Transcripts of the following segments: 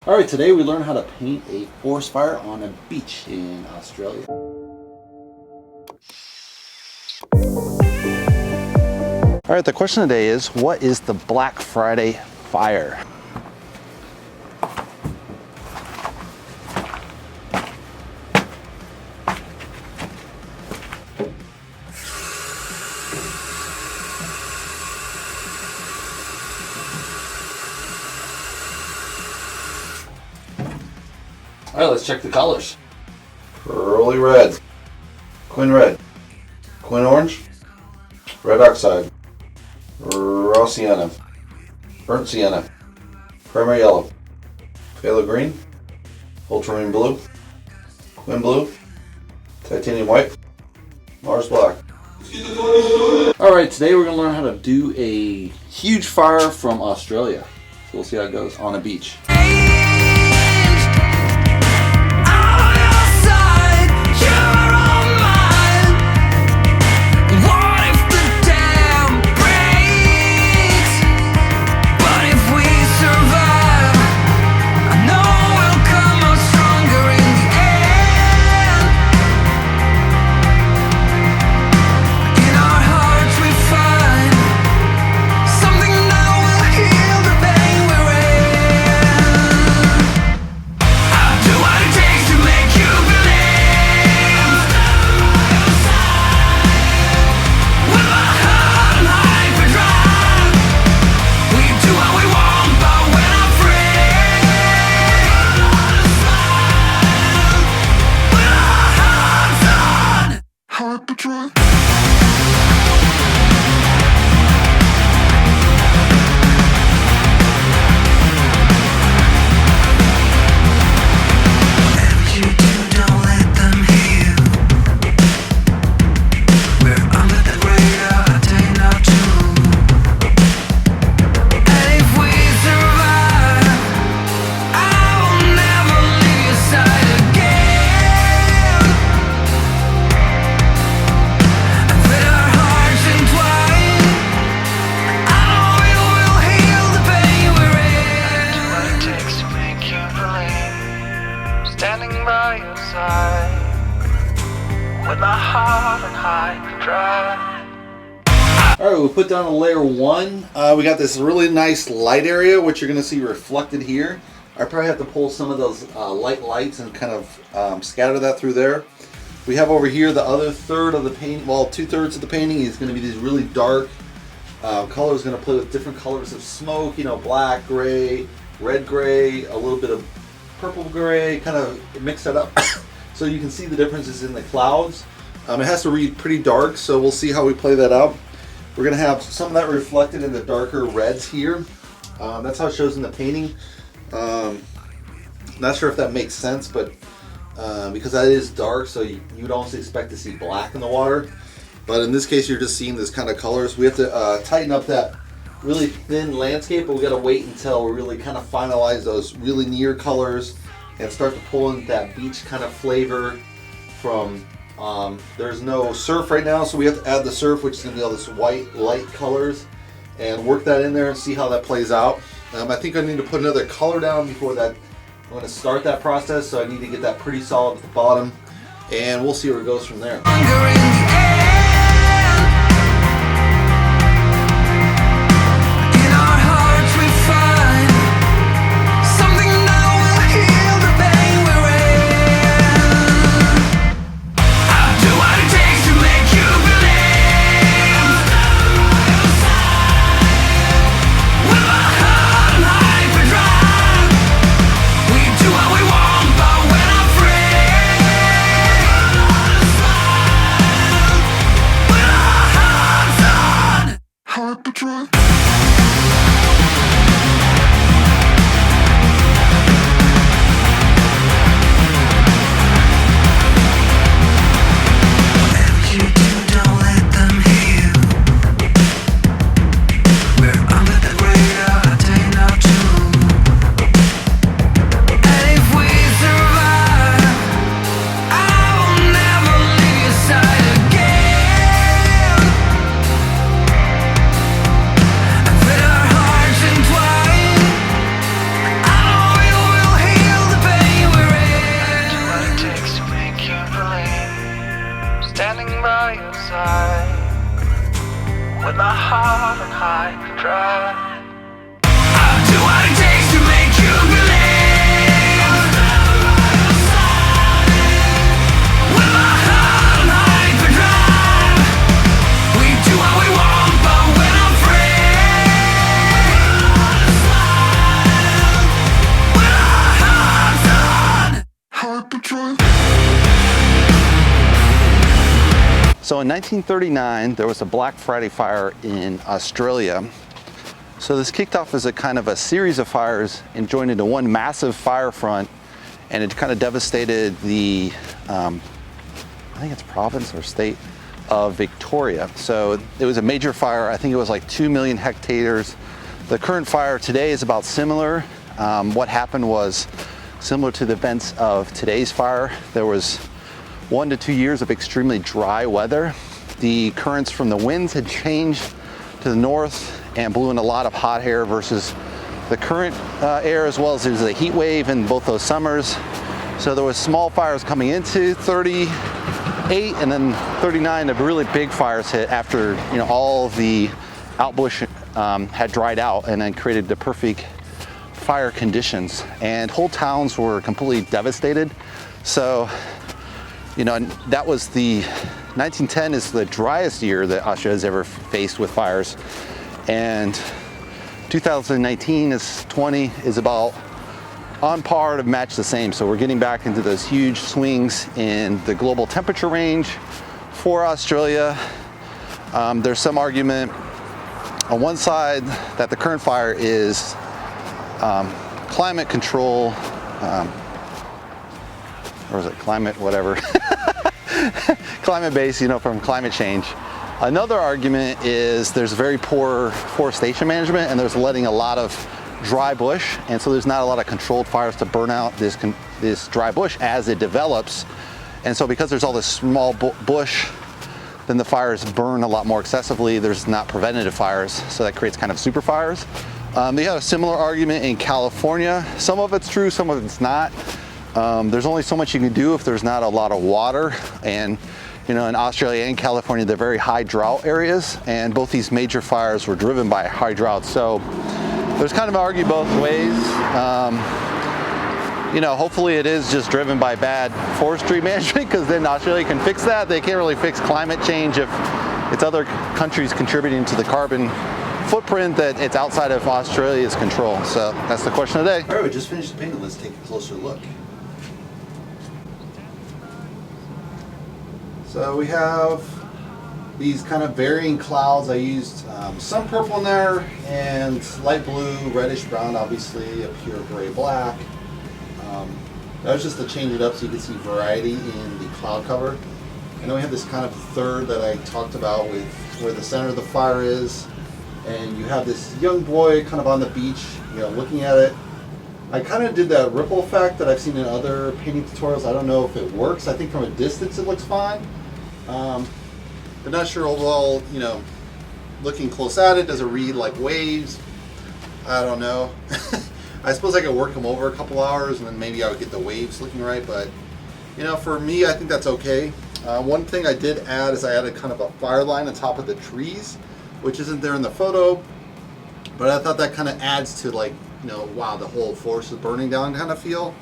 Alright, today we learned how to paint a forest fire on a beach in Australia. Alright, the question today is, what is the Black Friday fire? Alright, let's check the colors. Pearly red, quin orange, red oxide, raw sienna, burnt sienna, primary yellow, phthalo green, ultramarine blue, quin blue, titanium white, Mars black. Alright, today we're going to learn how to do a huge fire from Australia. So we'll see how it goes on a beach. Standing by your side, with my heart and high and dry. Alright, we'll put down a layer 1. We got this really nice light area, which you're going to see reflected here. I probably have to pull some of those lights and kind of scatter that through there. We have over here the other third of the paint, well, 2/3 of the painting is going to be these really dark colors. Going to play with different colors of smoke, you know, black, gray, red gray, a little bit of purple gray, kind of mix that up so you can see the differences in the clouds. It has to read pretty dark, so we'll see how we play that out. We're going to have some of that reflected in the darker reds here. That's how it shows in the painting. Not sure if that makes sense, but because that is dark, so you'd almost expect to see black in the water. But in this case, you're just seeing this kind of colors. We have to tighten up that really thin landscape, but we got to wait until we really kind of finalize those really near colors and start to pull in that beach kind of flavor from there's no surf right now, so we have to add the surf, which is going to be all this white light colors, and work that in there and see how that plays out. I think I need to put another color down before that. I'm going to start that process, so I need to get that pretty solid at the bottom, and we'll see where it goes from there. patrol. So in 1939, there was a Black Friday fire in Australia. So this kicked off as a kind of a series of fires and joined into one massive fire front, and it kind of devastated the, I think it's province or state of Victoria. So it was a major fire. I think it was like 2 million hectares. The current fire today is about similar. What happened was similar to the events of today's fire. There was 1 to 2 years of extremely dry weather. The currents from the winds had changed to the north and blew in a lot of hot air versus the current air, as well as there was a heat wave in both those summers. So there was small fires coming into 38, and then 39, the really big fires hit after all the outbush had dried out, and then created the perfect fire conditions. And whole towns were completely devastated. So and that was the 1910 is the driest year that Australia has ever faced with fires, and 2019 is about on par to match the same. So we're getting back into those huge swings in the global temperature range for Australia. There's some argument on one side that the current fire is climate control, or is it climate whatever, climate based, from climate change. Another argument is there's very poor forestation management, and there's letting a lot of dry bush, and so there's not a lot of controlled fires to burn out this dry bush as it develops. And so because there's all this small bush, then the fires burn a lot more excessively. There's not preventative fires, so that creates kind of super fires. They had a similar argument in California. Some of it's true, some of it's not. There's only so much you can do if there's not a lot of water, and in Australia and California, they're very high drought areas, and both these major fires were driven by high drought. So there's kind of argue both ways. Hopefully it is just driven by bad forestry management, because then Australia can fix that. They can't really fix climate change if it's other countries contributing to the carbon footprint that it's outside of Australia's control. So that's the question today. All right, we just finished the painting. Let's take a closer look. So we have these kind of varying clouds. I used some purple in there and light blue, reddish brown, obviously a pure gray black. That was just to change it up so you can see variety in the cloud cover. And then we have this kind of third that I talked about with where the center of the fire is, and you have this young boy kind of on the beach, looking at it. I kind of did that ripple effect that I've seen in other painting tutorials. I don't know if it works. I think from a distance it looks fine. But not sure overall, looking close at it, does it read like waves? I don't know. I suppose I could work them over a couple hours and then maybe I would get the waves looking right, but for me, I think that's okay. One thing I did add is I added kind of a fire line on top of the trees, which isn't there in the photo, but I thought that kind of adds to wow, the whole forest is burning down kind of feel.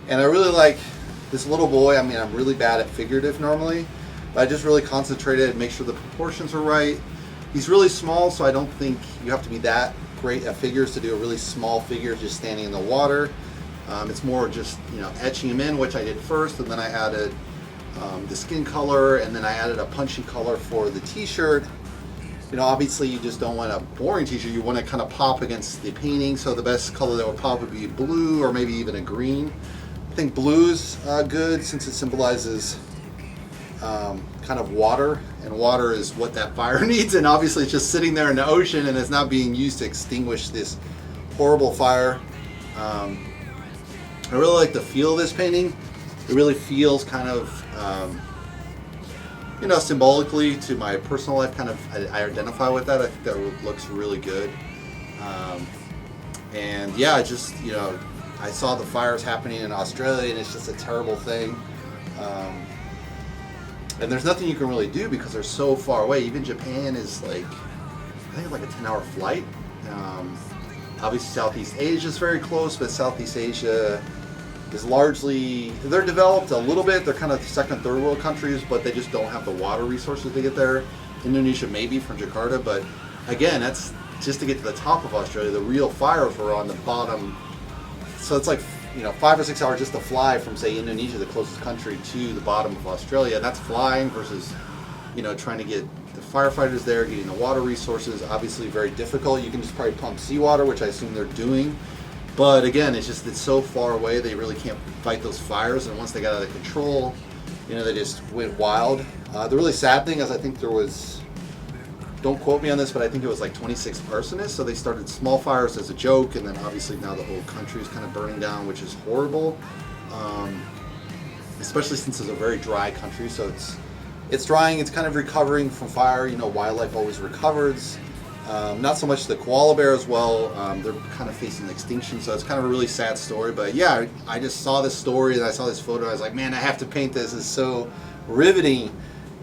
And I really like this little boy. I mean, I'm really bad at figurative normally, but I just really concentrated and make sure the proportions are right. He's really small, so I don't think you have to be that great at figures to do a really small figure just standing in the water. It's more just etching him in, which I did first, and then I added the skin color, and then I added a punchy color for the t-shirt. Obviously you just don't want a boring t-shirt, you want to kind of pop against the painting, so the best color that would pop would be blue or maybe even a green. I think blue's good since it symbolizes kind of water, and water is what that fire needs, and obviously it's just sitting there in the ocean and it's not being used to extinguish this horrible fire. I really like the feel of this painting. It really feels kind of symbolically to my personal life, kind of, I identify with that. I think that looks really good. And yeah, I just, I saw the fires happening in Australia, and it's just a terrible thing. And there's nothing you can really do because they're so far away. Even Japan is I think it's like a 10-hour flight. Obviously Southeast Asia is very close, but Southeast Asia is largely, they're developed a little bit. They're kind of second, third world countries, but they just don't have the water resources to get there. Indonesia maybe from Jakarta, but again, that's just to get to the top of Australia. The real fires were on the bottom. So it's like you know, 5 or 6 hours just to fly from, say, Indonesia, the closest country, to the bottom of Australia. That's flying versus, you know, trying to get the firefighters there, getting the water resources. Obviously very difficult. You can just probably pump seawater, which I assume they're doing. But again, it's so far away, they really can't fight those fires. And once they got out of control, you know, they just went wild. The really sad thing is I think there was, don't quote me on this, but I think it was like 26 arsonists. So they started small fires as a joke, and then obviously now the whole country is kind of burning down, which is horrible. Especially since it's a very dry country, so it's drying, it's kind of recovering from fire. You know, wildlife always recovers. Not so much the koala bear as well. They're kind of facing extinction, so it's kind of a really sad story. But yeah, I just saw this story and I saw this photo. I was like, man, I have to paint this. It's so riveting.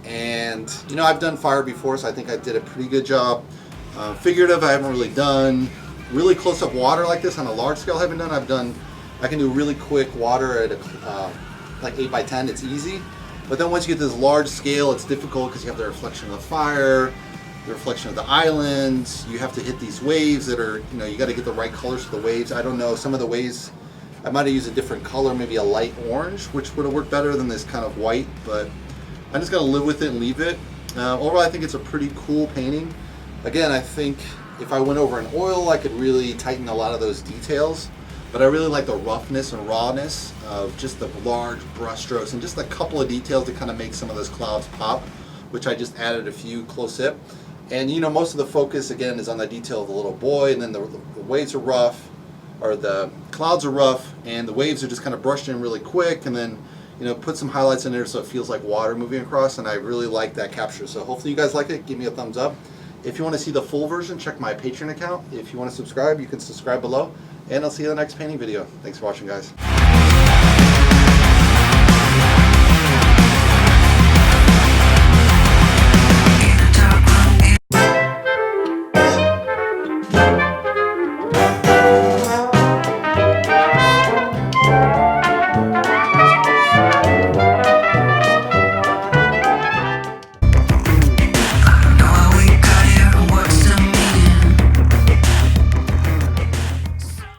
And you know, I've done fire before, so I think I did a pretty good job. Figurative, I haven't really done. Really close-up water like this on a large scale, I haven't done. I can do really quick water at like 8x10. It's easy. But then once you get this large scale, it's difficult because you have the reflection of the fire, the reflection of the islands. You have to hit these waves that are, you know, you got to get the right colors for the waves. I don't know, some of the waves, I might have used a different color, maybe a light orange, which would have worked better than this kind of white, but I'm just going to live with it and leave it. Overall, I think it's a pretty cool painting. Again, I think if I went over in oil, I could really tighten a lot of those details. But I really like the roughness and rawness of just the large brush strokes and just a couple of details to kind of make some of those clouds pop, which I just added a few close up. And you know, most of the focus again is on the detail of the little boy, and then the waves are rough, or the clouds are rough, and the waves are just kind of brushed in really quick, and then, you know, put some highlights in there so it feels like water moving across, and I really like that capture. So hopefully you guys like it. Give me a thumbs up. If you want to see the full version, check my Patreon account. If you want to subscribe, you can subscribe below. And I'll see you in the next painting video. Thanks for watching, guys.